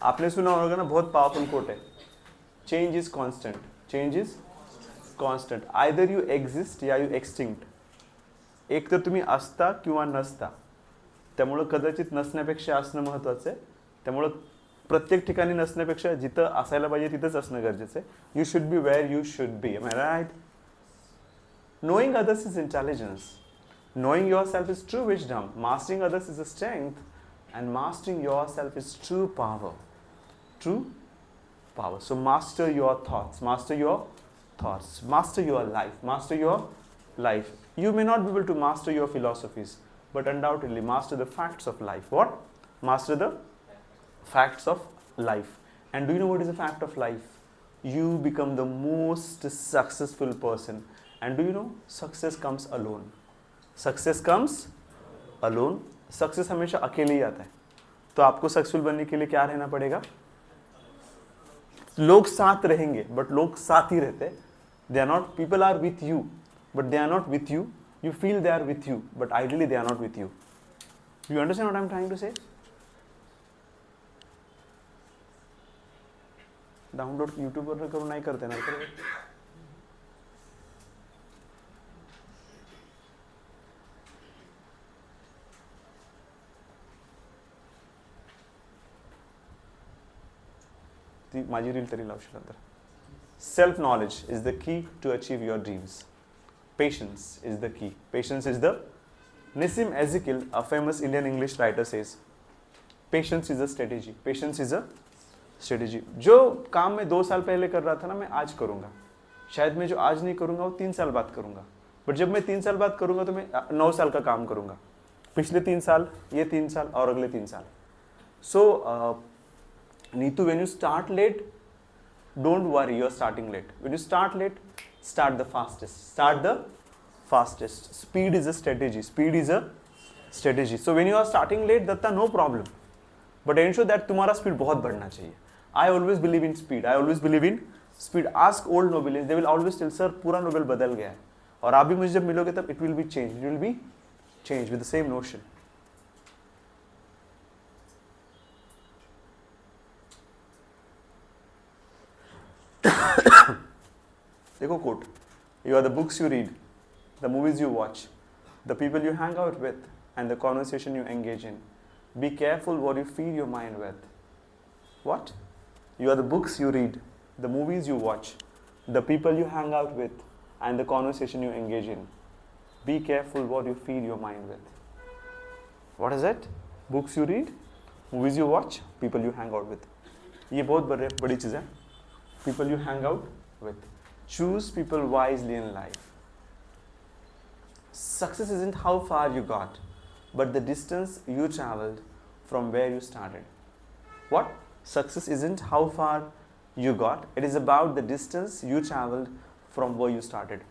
आपने सुना होगा ना, बहुत powerful coat है. Change is constant. Change is constant. Either you exist या you extinct. एक तर तुम्ही असता किंवा नसता. त्यामुळं कदाचित नसण्यापेक्षा असणं महत्त्वाचं आहे. त्यामुळं प्रत्येक ठिकाणी नसण्यापेक्षा जिथं असायला पाहिजे तिथंच असणं गरजेचं आहे. You should be where you should be. Am I right? Knowing others is intelligence. Knowing yourself is true wisdom. Mastering others is a strength. And mastering yourself is true power. True power. So master your thoughts. Master your thoughts. Master your life. Master your life. You may not be able to master your philosophies, but undoubtedly master the facts of life. What? Master the facts of life. And do you know what is a fact of life? You become the most successful person. And do you know, success comes alone. Success comes alone. Success हमेशा अकेले ही आता है. तो आपको successful बनने के लिए क्या रहना पड़ेगा? लोग साथ रहेंगे, but लोग साथ ही रहते. They are not, people are with you, but they are not with you. You feel they are with you, but ideally they are not with you. Do you understand what I am trying to say? Download यूट्यूबवर करून नाही करते ना. ती माझी reel तरी लावशील नंतर. Self knowledge is the key to achieve your dreams. Patience is the key. Patience is the. Nissim Ezekiel, a famous Indian English writer, says, patience is a strategy. Patience is a strategy. जो काम मैं 2 साल पहले कर रहा था ना, मैं आज करूँगा. शायद मैं जो आज नहीं करूँगा वो 3 साल बाद करूँगा. बट जब मैं 3 साल बाद करूँगा तो मैं 9 साल का काम करूँगा. पिछले 3 साल, ये 3 साल और अगले 3 साल. So, Neetu, when you start late, don't worry, you are starting late. When you start late, start the fastest. Start the fastest. Speed is a strategy. Speed is a strategy. So when you are starting late, that's no problem. But ensure that तुम्हारा speed बहुत बढ़ना चाहिए. I always believe in speed. I always believe in speed. Ask old Nobelists. They will always tell, sir, पूरा Nobel बदल गया है. और आप भी मुझे जब मिलोगे तब it will be changed. It will be changed with the same notion. देखो quote. You are the books you read, the movies you watch, the people you hang out with, and the conversation you engage in. Be careful what you feed your mind with. What? You are the books you read, the movies you watch, the people you hang out with, and the conversation you engage in. Be careful what you feed your mind with. What is it? Books you read, movies you watch, people you hang out with. ये बहुत बड़ी चीज़ है. People you hang out with. Choose people wisely in life. Success isn't how far you got, but the distance you traveled from where you started. What? Success isn't how far you got, it is about the distance you traveled from where you started.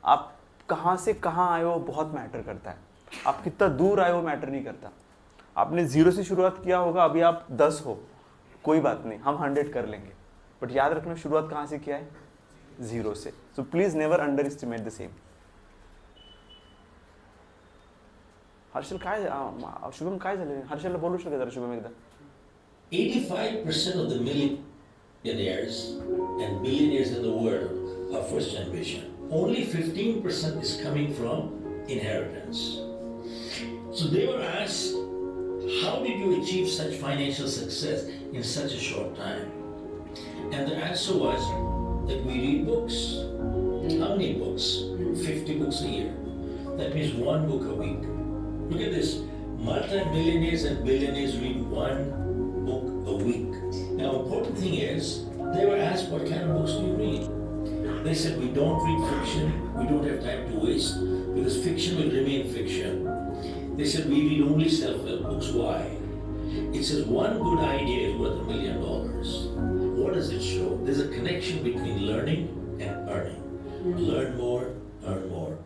आप कहाँ से कहाँ आए हो बहुत matter करता है. आप कितना दूर आए हो मैटर नहीं करता. आपने 0 से शुरुआत किया होगा, अभी आप 10 हो, कोई बात नहीं, हम 100 कर लेंगे. बट याद रखना शुरुआत कहाँ से किया है? 0 से. So please never underestimate the same. Harshal काय शुभम काय झाले? हर्षलला बोलू शकता जरा शुभम एकदा. 85% of the millionaires and billionaires in the world are first generation. Only 15% is coming from inheritance. So they were asked, how did you achieve such financial success in such a short time? And the answer was that we read books. How many books? 50 books a year. That means 1 book a week. Look at this. Multi-millionaires and billionaires read 1 Now, important thing is, they were asked, what kind of books do you read? They said, we don't read fiction, we don't have time to waste, because fiction will remain fiction. They said, we read only self-help books. Why? It says, one good idea is worth $1 million. What does it show? There's a connection between learning and earning. Learn more, earn more.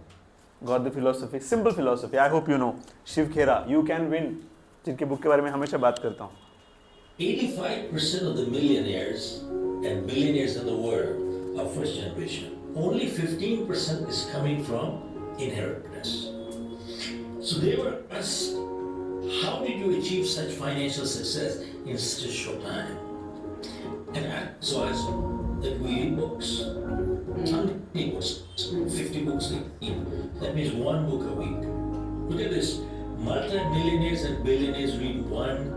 Got the philosophy? Simple philosophy. I hope you know. Shiv Khera, You Can Win, जिनके book के बारे में हमेशा बात करता हूँ. 85% of the millionaires and billionaires in the world are first generation. Only 15% is coming from inheritance. So they were asked, how did you achieve such financial success in such a short time? And so I said that we read books. 100 books, 50 books a week. That means one book a week. Look at this. Multi-millionaires and billionaires read one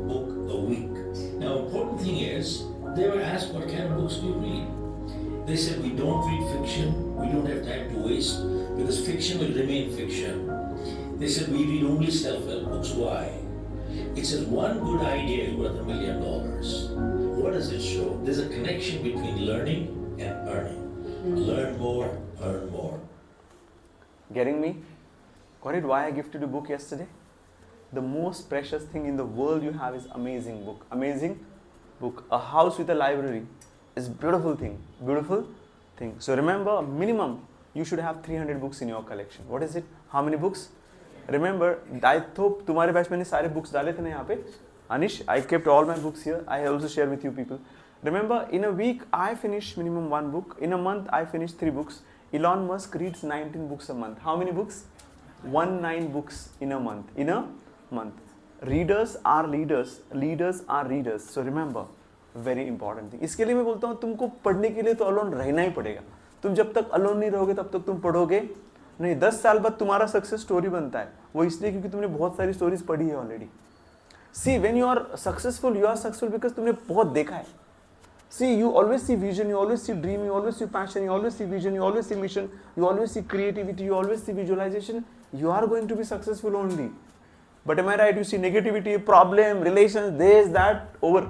book a week. Now, important thing is, they were asked, what kind of books do you read? They said, we don't read fiction, we don't have time to waste, because fiction will remain fiction. They said, we read only self-help books. Why? It says, one good idea is worth $1 million. What does it show? There's a connection between learning and earning. Learn more, earn more. Getting me? Got it? Why I gifted you a book yesterday? The most precious thing in the world you have is amazing book. Amazing book. A house with a library is beautiful thing. Beautiful thing. So remember, minimum you should have 300 books in your collection. What is it? How many books? Remember, I thought तुम्हारे batch मैंने सारे books डाले थे ना यहाँ पे. Anish, I kept all my books here. I also share with you people. Remember, in a week I finish minimum one book. In a month I finish 3 books. Elon Musk reads 19 books a month. How many books? 19 books in a month. In a month. Readers are leaders. Leaders are readers. So remember, very important thing. इसके लिए मैं बोलता हूँ तुमको पढ़ने के लिए तो alone रहना ही पड़ेगा. तुम जब तक alone नहीं रहोगे तब तक तुम पढ़ोगे नहीं. 10 साल बाद तुम्हारा सक्सेस स्टोरी बनता है. वो इसलिए क्योंकि तुमने बहुत सारी स्टोरीज पढ़ी है already. See, when you are successful because तुमने बहुत देखा है. See, you always see vision, you always see dream, you always see passion, you always see vision, you always see mission, you always see creativity, you always see visualization. You are going to be successful only. But am I right? You see negativity, problem, relations, this, that, over.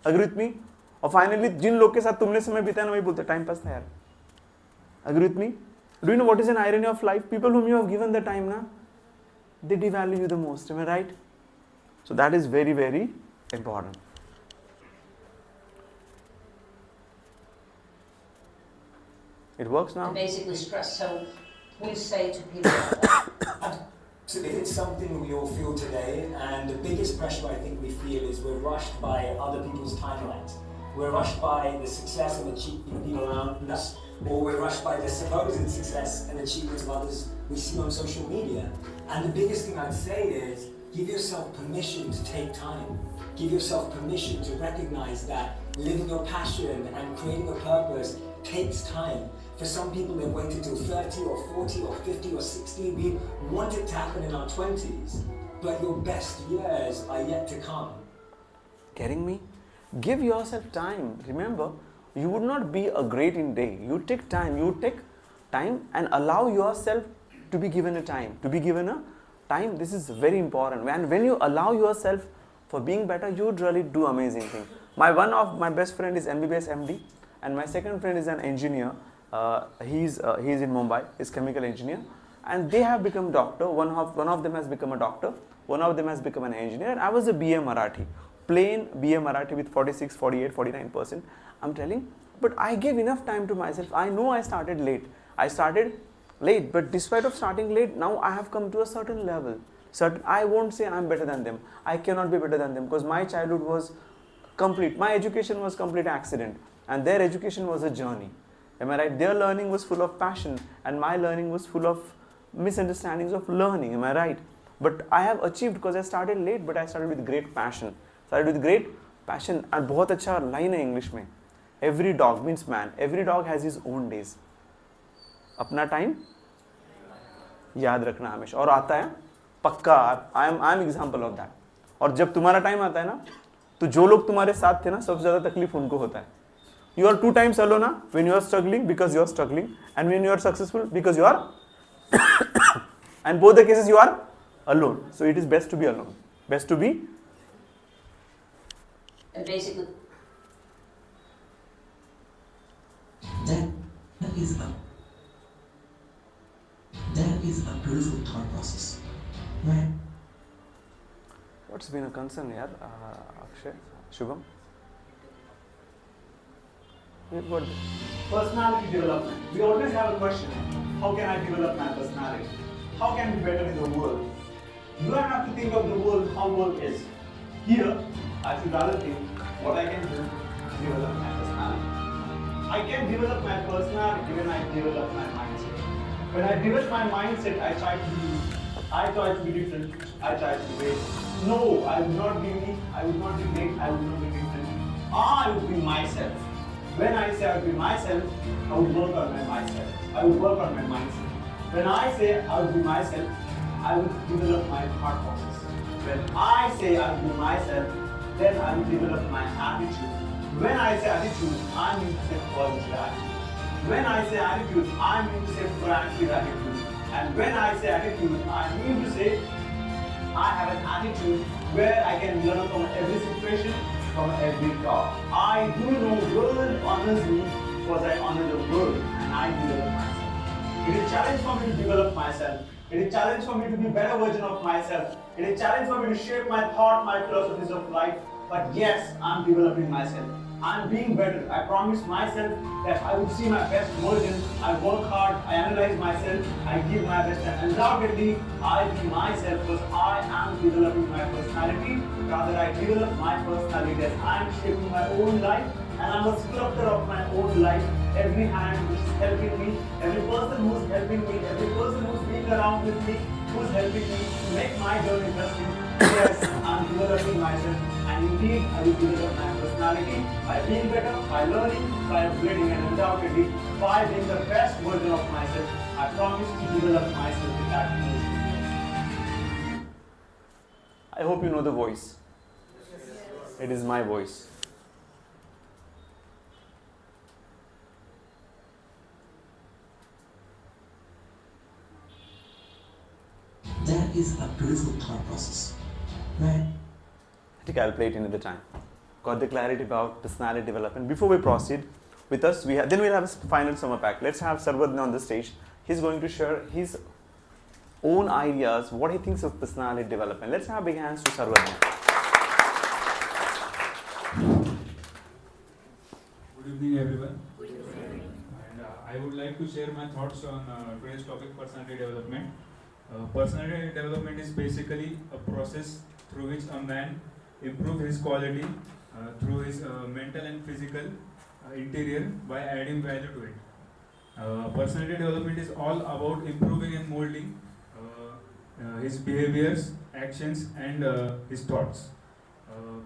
Agree with me? और finally, जिन लोग के साथ तुमने समय बिताया ना वही बोलते टाइम पास था यार. Agree with me? Do you know what is an irony of life? People whom you have given the time na, they devalue you the most. Am I right? So that is very, very important. It works now? To basically stress. So we say to people like that. So it's something we all feel today, and the biggest pressure I think we feel is we're rushed by other people's timelines. We're rushed by the success and achievement of people around us, or we're rushed by the supposed success and achievements of others we see on social media. And the biggest thing I'd say is, give yourself permission to take time. Give yourself permission to recognize that living your passion and creating a purpose takes time. For some people, they've waited till 30 or 40 or 50 or 60. We want it to happen in our 20s, but your best years are yet to come. Getting me? Give yourself time. Remember, you would not be a great in day. You take time. You take time and allow yourself to be given a time. To be given a time. This is very important. And when you allow yourself for being better, you would really do amazing things. One of my best friend is MBBS MD, and my second friend is an engineer. He's in Mumbai. He's chemical engineer, and they have become doctor. One of them has become a doctor. One of them has become an engineer. And I was a BA Marathi, plain BA Marathi with 46, 48, 49%. I'm telling, but I gave enough time to myself. I know I started late. But despite of starting late, now I have come to a certain level. I won't say I'm better than them. I cannot be better than them because my childhood was complete. My education was complete accident, and their education was a journey. Am I right? Their learning was full of passion, and my learning was full of misunderstandings of learning. Am I right? But I have achieved because I started late, but I started with great passion. And बहुत अच्छा line है English में. Every dog means man. Every dog has his own days. अपना time याद रखना हमेशा और आता है पक्का. I am example of that. और जब तुम्हारा time आता है ना, तो जो लोग तुम्हारे साथ थे ना, सबसे ज़्यादा तकलीफ उनको होता है. You are 2 times alone when you are struggling because you are struggling, and when you are successful because you are and both the cases you are alone. So it is best to be alone. Best to be. And basically, that is a beautiful thought process, right? What's been a concern here, Akshay, Shubham? What? Personality development. We always have a question: how can I develop my personality? How can I be better in the world? You don't have to think of the world how world is. Here, I should rather think what I can do to develop my personality. I can develop my personality when I develop my mindset. When I develop my mindset, I try to be different. I try to be great. No, I would not be me. I would not be great. I would not be different. I would be myself. When I say I would be myself, I would work on my myself. I would work on my mindset. When I say I would be myself, I would develop my thought process. When I say I would be myself, then I will develop my attitude. When I say attitude, I mean to say positive attitude. When I say attitude, I mean to say proactive attitude. And when I say attitude, I mean to say I have an attitude where I can learn from every situation, from every talk. I do know world honors me because I honor the world and I develop myself. It is a challenge for me to develop myself. It is a challenge for me to be a better version of myself. It is a challenge for me to shape my thought, my philosophies of life. But yes, I'm developing myself. I'm being better. I promise myself that I would see my best version. I work hard, I analyze myself, I give my best, and undoubtedly I be myself because I am developing my personality. Rather, I develop my personality as I am shaping my own life and I'm a sculptor of my own life. Every hand which is helping me, every person who is helping me, every person who's being around with me, who's helping me to make my journey interesting. Yes, I'm developing myself. And indeed, I will develop my personality by being better, by learning, by upgrading, and undoubtedly by being the best version of myself. I promise to develop myself with that emotion. I hope you know the voice. It is my voice. That is a beautiful thought process, right? I think I'll play it another time. Got the clarity about personality development. Before we proceed with us, then we'll have a final summer pack. Let's have Sarvadna on the stage. He's going to share his own ideas, what he thinks of personality development. Let's have big hands to Sarvadna. Good evening, everyone. And I would like to share my thoughts on today's topic, personality development. Personality development is basically a process through which a man improves his quality through his mental and physical interior by adding value to it. Personality development is all about improving and molding his behaviors, actions, and his thoughts.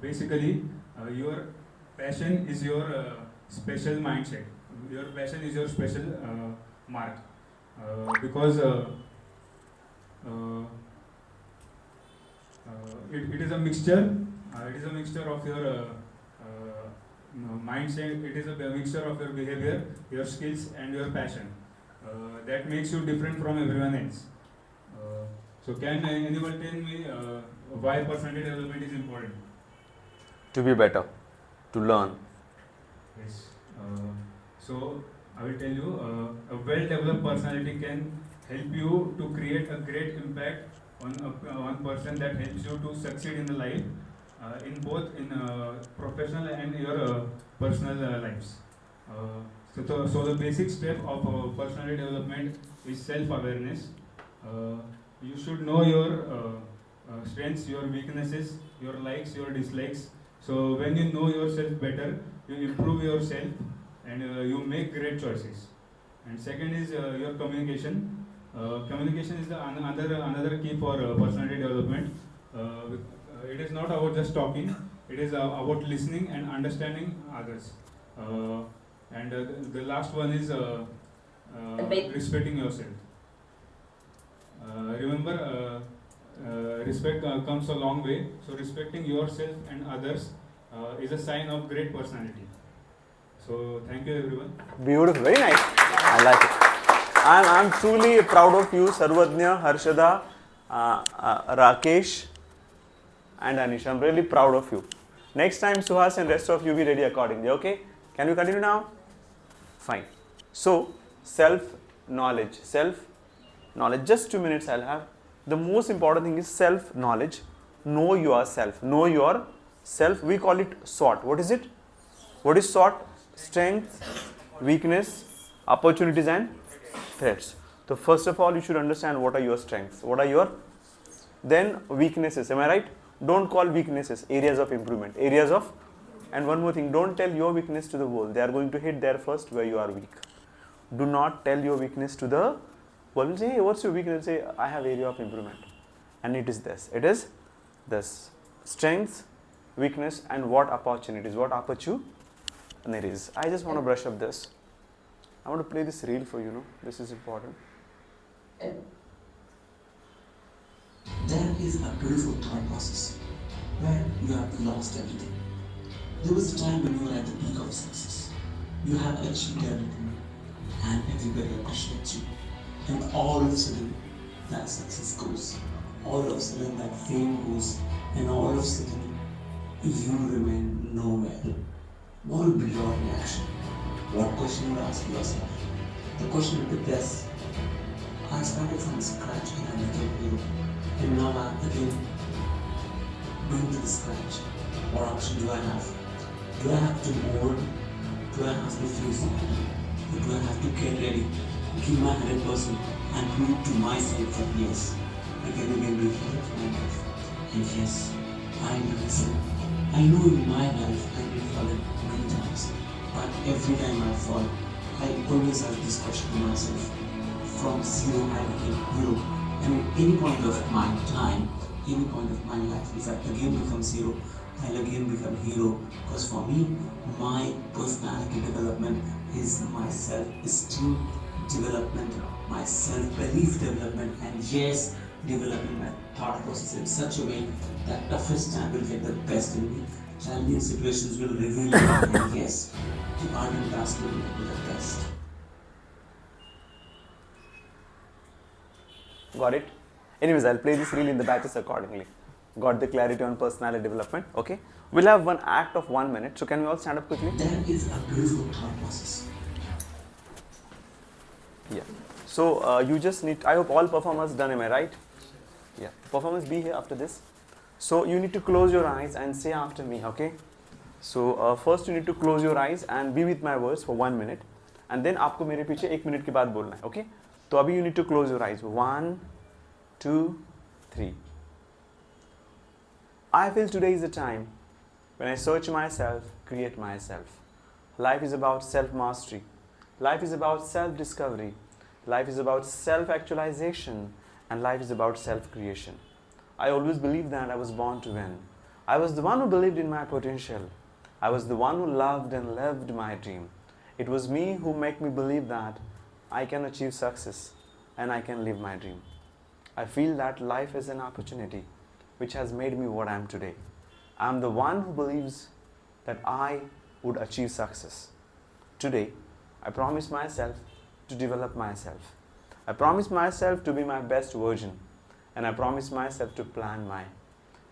Basically, your passion is your special mindset. Your passion is your special mark because it is a mixture. It is a mixture of your mindset. It is a mixture of your behavior, your skills, and your passion. That makes you different from everyone else. So, can anyone tell me why personality development is important? To be better, to learn. Yes. So, I will tell you, a well-developed personality can help you to create a great impact on one person that helps you to succeed in the life, in both professional and your personal lives. So the basic step of personality development is self-awareness. You should know your strengths, your weaknesses, your likes, your dislikes. So when you know yourself better, you improve yourself and you make great choices. And second is your communication. Communication is another key for personality development. It is not about just talking, it is about listening and understanding others. And the last one is respecting yourself. Remember, respect comes a long way, so respecting yourself and others is a sign of great personality. So, thank you everyone. Beautiful, very nice. I like it. I'm truly proud of you, Sarvadnya, Harshada, Rakesh, and Anish. I'm really proud of you. Next time, Suhas and rest of you be ready accordingly, okay? Can you continue now? Fine. So, self-knowledge. Self-knowledge. Just 2 minutes I'll have. The most important thing is self-knowledge. Know yourself. Know yourself. We call it SWOT. What is it? What is SWOT? Strengths, weakness, opportunities and threats. So first of all, you should understand what are your strengths. What are your then weaknesses. Am I right? Don't call weaknesses areas of improvement. Areas of, and one more thing, don't tell your weakness to the world. They are going to hit there first where you are weak. Do not tell your weakness to the world. Say, hey, what's your weakness? Say, I have area of improvement. And it is this. It is this. Strengths, weakness and what opportunities. What opportunities. I just want to brush up this. I want to play this reel for you, know. This is important. There is a beautiful thought process where you have lost everything. There was a time when you were at the peak of success. You have achieved everything and everybody appreciates you. And all of a sudden, that success goes. All of a sudden, that fame goes. And all of a sudden, you remain nowhere. What will be your reaction? What question you ask yourself? The question will be this. I started from scratch and I became hero. And now I'm again going to the scratch. What option do I have? Do I have to mold? Do I have to face it? Or do I have to get ready, give my 100% and prove to myself that yes, I can again be hero of my life. And yes, I am the person. I know in my life I've been fallen many times. But every time I fall, I always ask this question to myself. From zero, I became hero. And at any point of my time, any point of my life, if I again become zero, I'll again become hero. Because for me, my personality development is my self-esteem development, my self-belief development, and yes, developing my thought process in such a way that toughest time will get the best in me. Challenging situations will reveal me, and yes, the ardent task will make me the best. Got it? Anyways, I'll play this reel in the batches accordingly. Got the clarity on personality development? Okay. We'll have one act of 1 minute. So can we all stand up quickly? There is a beautiful thought process. Yeah. So you just need, I hope all performers done, am I right? Yeah. Performers be here after this. So you need to close your eyes and say after me, okay? So first you need to close your eyes and be with my words for 1 minute. And then आपको मेरे पीछे 1 minute के बाद बोलना है, okay? तो अभी you need to close your eyes. 1, 2, 3. I feel today is the time when I search myself, create myself. Life is about self-mastery. Life is about self-discovery. Life is about self-actualization. And life is about self-creation. I always believed that I was born to win. I was the one who believed in my potential. I was the one who loved and lived my dream. It was me who made me believe that I can achieve success and I can live my dream. I feel that life is an opportunity which has made me what I am today. I am the one who believes that I would achieve success. Today, I promise myself to develop myself. I promise myself to be my best version. And I promise myself to plan my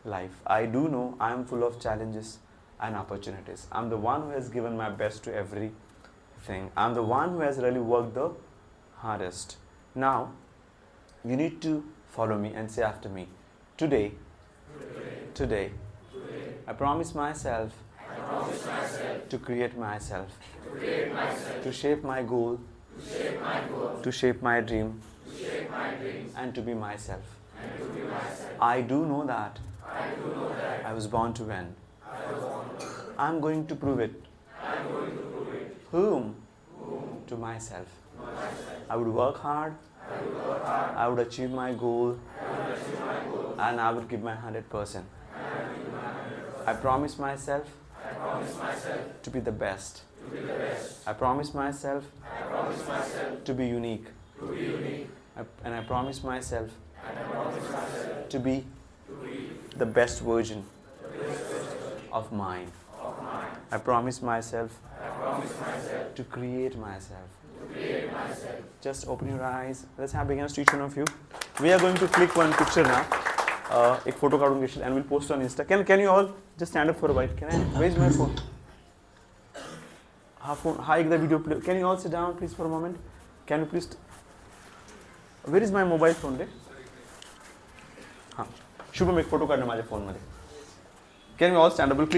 life. I do know I am full of challenges and opportunities. I'm the one who has given my best to everything. I'm the one who has really worked the hardest. Now, you need to follow me and say after me. Today, I promise myself to create myself, to shape my goal, to shape my dream, and to be myself. I do know that I was born to win. I'm going to prove it. Whom? To myself. I would work hard. I would achieve my goal. And I would give my 100%. I promise myself to be the best. I promise myself to be unique. And I promise myself to be the best version of mine. I promise myself to create myself. Just open your eyes. Let's have beginners to each one of you. We are going to click one picture now. एक photo काढूंगे and we'll post on Insta. Can you all just stand up for a while? Where's my phone? Phone. Hi, the video play. Can you all sit down, please, for a moment? Can you please where is my mobile phone रे हां शुभम एक photo काढणं माझ्या फोनमध्ये can you all stand up please